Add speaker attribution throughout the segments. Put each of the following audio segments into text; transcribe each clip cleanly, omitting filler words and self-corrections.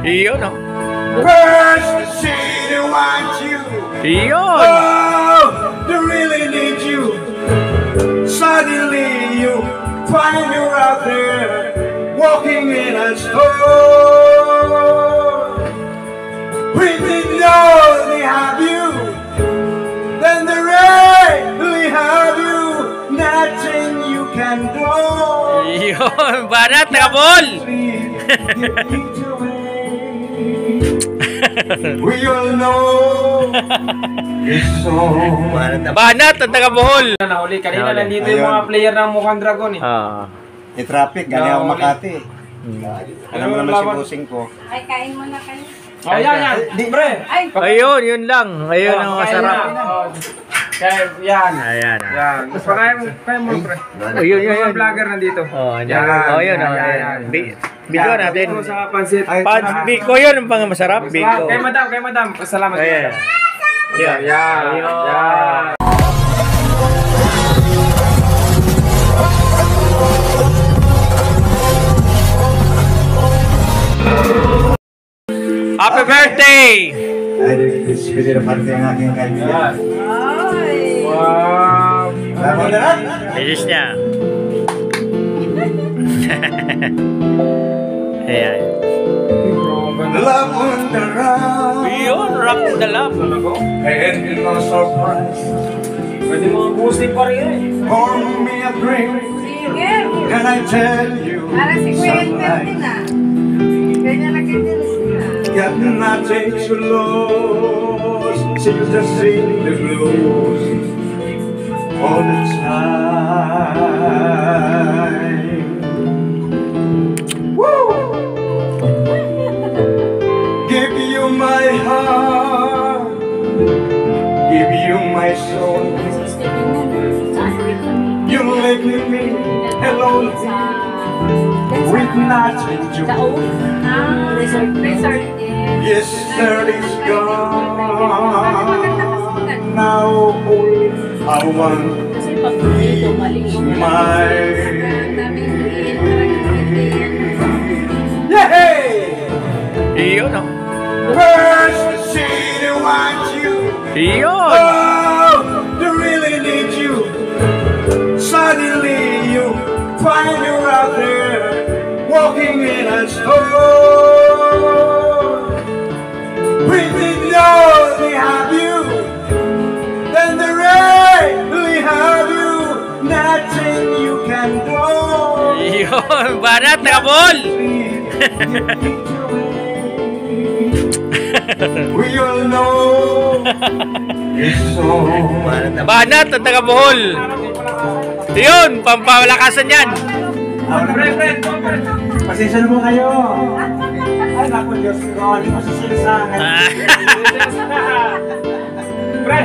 Speaker 1: Iyon, no?
Speaker 2: Where's the city want you?
Speaker 1: Iyon!
Speaker 2: Oh, they really need you. Suddenly you find you're out there walking in a store. We didn't know they have you. Then they really have you. Nothing you can do.
Speaker 1: Iyon! Banat, nakabol!
Speaker 2: We all know it's so.
Speaker 1: Banat at nakabuhol!
Speaker 3: Nahuli kanina nandito yung mga player ng Mukhang Dragon eh.
Speaker 2: May traffic, galing ako Makati. Alam mo naman si bossing ko.
Speaker 4: Ay, kain mo na kayo.
Speaker 3: Oh, yan. Pre!
Speaker 1: Ayun, yun lang. Ayun ang masarap.
Speaker 3: Kaya, yan.
Speaker 1: Ayan.
Speaker 3: Yan. Kaya mo, pre.
Speaker 1: Ayun, yun.
Speaker 3: Yung mga vlogger nandito.
Speaker 1: Yan. Ayun. Biko natin.
Speaker 3: Ito sa pansit.
Speaker 1: Biko yun ang pang masarap. Biko.
Speaker 3: Kay madam. Salamat.
Speaker 1: Ayan.
Speaker 3: Yan.
Speaker 1: Happy birthday!
Speaker 2: Ay, pwede na parte ang aking kaibigan.
Speaker 3: Wow.
Speaker 2: Laban na lang.
Speaker 1: Ayos niya. Ayan.
Speaker 2: Love on the run.
Speaker 1: Yun, rock the love.
Speaker 2: And no surprise.
Speaker 3: Pwede mga boosting pa rin eh.
Speaker 2: Pour me a drink.
Speaker 4: Sige.
Speaker 2: Can I tell you
Speaker 4: Para si Kuya
Speaker 2: some
Speaker 4: Martin
Speaker 2: lies?
Speaker 4: Ganyan na ganyan sila.
Speaker 2: Got nothing to lose. So you just sing the blues all the time. Woo! Give you my heart, give you my soul. You leave me alone with nothing to do. Yesterday's gone. Now all I want is mine. Yay!
Speaker 1: Iyon, no?
Speaker 2: Where's the city want you?
Speaker 1: Iyon!
Speaker 2: Oh, they really need you. Suddenly you find you're out there walking in a store. We didn't know they have you. Then they really have you. Nothing you can do.
Speaker 1: Iyon! Banat, nakabol!
Speaker 2: We all know it's so.
Speaker 1: Banat at nakabuhol! Yun! Pampalakasan yan!
Speaker 3: Pre.
Speaker 2: Pasensya na po kayo. Ay, naku, Diyos ko. Hindi mo sasalisangan.
Speaker 3: Pre!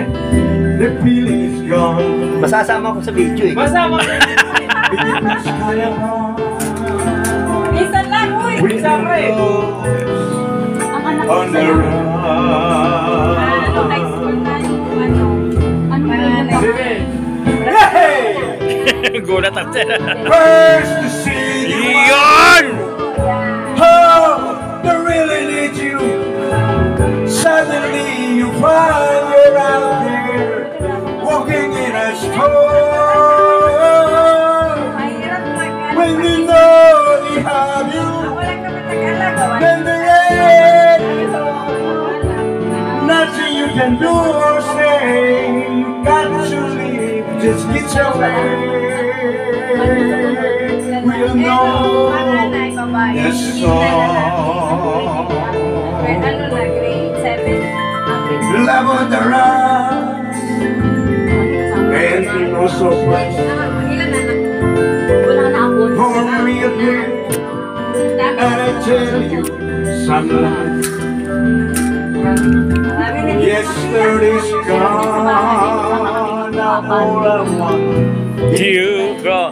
Speaker 2: The feeling is gone.
Speaker 5: Masasama ko sa video eh.
Speaker 3: Masama!
Speaker 2: Kaya mo.
Speaker 4: Minsan lang, uy.
Speaker 3: Minsan, pre.
Speaker 4: Ang anak ko
Speaker 2: On the
Speaker 4: sa'yo.
Speaker 2: run.
Speaker 4: High school na yung ano
Speaker 3: Sige.
Speaker 2: Hey!
Speaker 1: Gulat ako dyan.
Speaker 2: Where's the city?
Speaker 1: Iyon!
Speaker 2: Oh, they really need you. Suddenly you find you're out there walking in a store.
Speaker 4: mahirap mag-ano.
Speaker 2: When you know they have you,
Speaker 4: Wala ka matag-alagawa.
Speaker 2: then there ain't nothing you can do or say. You got to leave, just get your way. We'll know
Speaker 4: Panganay, babae.
Speaker 2: yes,
Speaker 4: Hindi
Speaker 2: so.
Speaker 4: na lalaki. Ano na, grade 7.
Speaker 2: Love on the run, and no surprise.
Speaker 4: Ilan na lang? Wala na ako.
Speaker 2: For me a drink, and I tell you some lies. Yesterday's gone, now all I want.
Speaker 1: You go.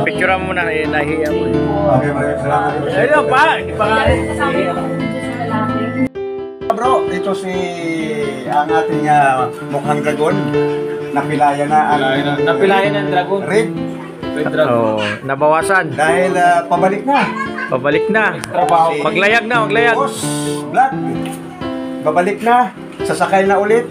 Speaker 1: Picture mo na, nahiya mo.
Speaker 2: Okay, maraming salamat.
Speaker 1: Ayun pa, hindi pa nga.
Speaker 2: Bro, ito si ang ating Mukhang Dragon. Napilaya na ang
Speaker 3: Napilayan ng dragon.
Speaker 2: Red
Speaker 3: Red dragon.
Speaker 1: Oh, nabawasan.
Speaker 2: dahil pabalik na.
Speaker 1: Pabalik na.
Speaker 3: Trabaho.
Speaker 1: Maglayag na, maglayag.
Speaker 2: Boss, Vlad, babalik na. Sasakay na ulit.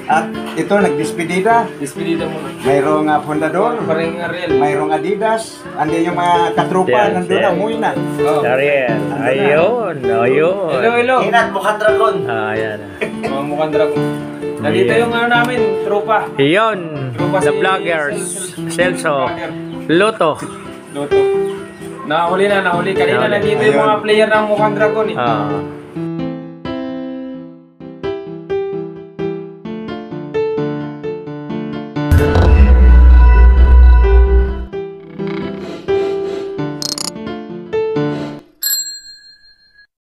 Speaker 2: At ito, nagdispedida.
Speaker 3: Despedida mo.
Speaker 2: Mayroong fundador.
Speaker 3: Paring Ariel.
Speaker 2: Mayroong Adidas. Andi yung mga katrupa.
Speaker 1: Yes,
Speaker 2: Nandun na,
Speaker 1: yes.
Speaker 2: umuwi na.
Speaker 3: Oh.
Speaker 1: Ariel. Ayun, ayun.
Speaker 3: Hello, hello.
Speaker 5: Inat, mukhang dragon.
Speaker 1: Ah, ayan.
Speaker 3: Mga mukhang dragon. Nandito yung ano namin, tropa.
Speaker 1: Iyon,
Speaker 3: Tropa
Speaker 1: the
Speaker 3: si
Speaker 1: vloggers. Celso.
Speaker 3: Vlogger.
Speaker 1: Luto.
Speaker 3: Loto. Nahuli na, nahuli. Kanina
Speaker 1: Nahuli.
Speaker 3: nandito yung mga player ng mukhang dragon eh.
Speaker 1: Ah.